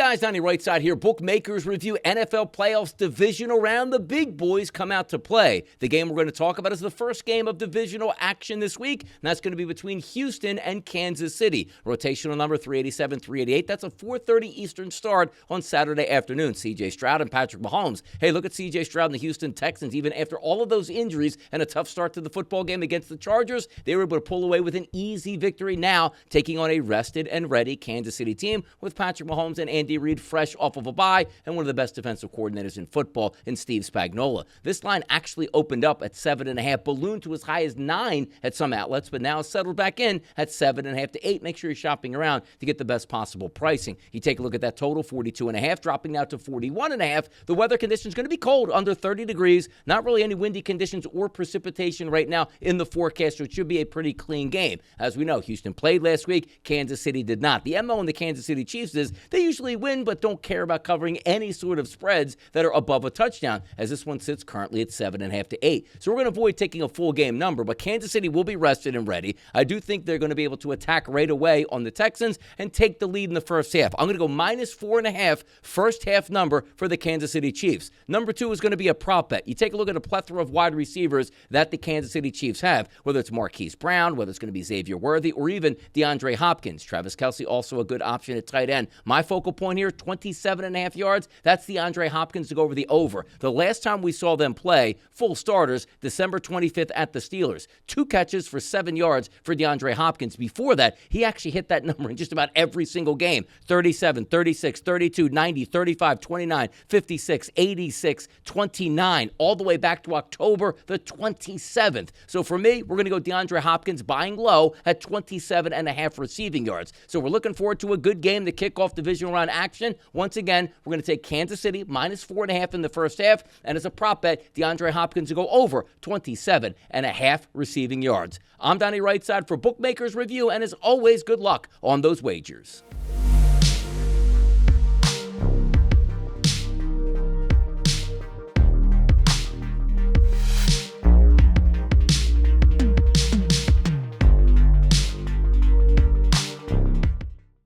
guys, Donnie RightSide here. Bookmakers review NFL playoffs divisional round. The big boys come out to play. The game we're going to talk about is the first game of divisional action this week, and that's going to be between Houston and Kansas City. Rotational number 387, 388. That's a 4:30 Eastern start on Saturday afternoon. C.J. Stroud and Patrick Mahomes. Hey, look at C.J. Stroud and the Houston Texans. Even after all of those injuries and a tough start to the football game against the Chargers, they were able to pull away with an easy victory now, taking on a rested and ready Kansas City team with Patrick Mahomes and Andy Reid fresh off of a bye and one of the best defensive coordinators in football in Steve Spagnuolo. This line actually opened up at 7.5, ballooned to as high as 9 at some outlets, but now settled back in at 7.5 to 8. Make sure you're shopping around to get the best possible pricing. You take a look at that total, 42.5, dropping now to 41.5. The weather conditions going to be cold, under 30 degrees. Not really any windy conditions or precipitation right now in the forecast, so it should be a pretty clean game. As we know, Houston played last week. Kansas City did not. The MO in the Kansas City Chiefs is they usually win but don't care about covering any sort of spreads that are above a touchdown, as this one sits currently at 7.5 to 8. So we're going to avoid taking a full game number, but Kansas City will be rested and ready. I do think they're going to be able to attack right away on the Texans and take the lead in the first half. I'm going to go minus 4.5 first half number for the Kansas City Chiefs. Number 2 is going to be a prop bet. You take a look at a plethora of wide receivers that the Kansas City Chiefs have, whether it's Marquise Brown, whether it's going to be Xavier Worthy, or even DeAndre Hopkins. Travis Kelce also a good option at tight end. My focal point here, 27.5 yards. That's DeAndre Hopkins to go over the over. The last time we saw them play, full starters, December 25th at the Steelers. 2 catches for 7 yards for DeAndre Hopkins. Before that, he actually hit that number in just about every single game. 37, 36, 32, 90, 35, 29, 56, 86, 29, all the way back to October the 27th. So for me, we're going to go DeAndre Hopkins buying low at 27.5 receiving yards. So we're looking forward to a good game to kick off divisional round action. Once again, we're going to take Kansas City minus 4.5 in the first half, and as a prop bet, DeAndre Hopkins to go over 27.5 receiving yards. I'm Donnie RightSide for Bookmakers Review, and as always, good luck on those wagers.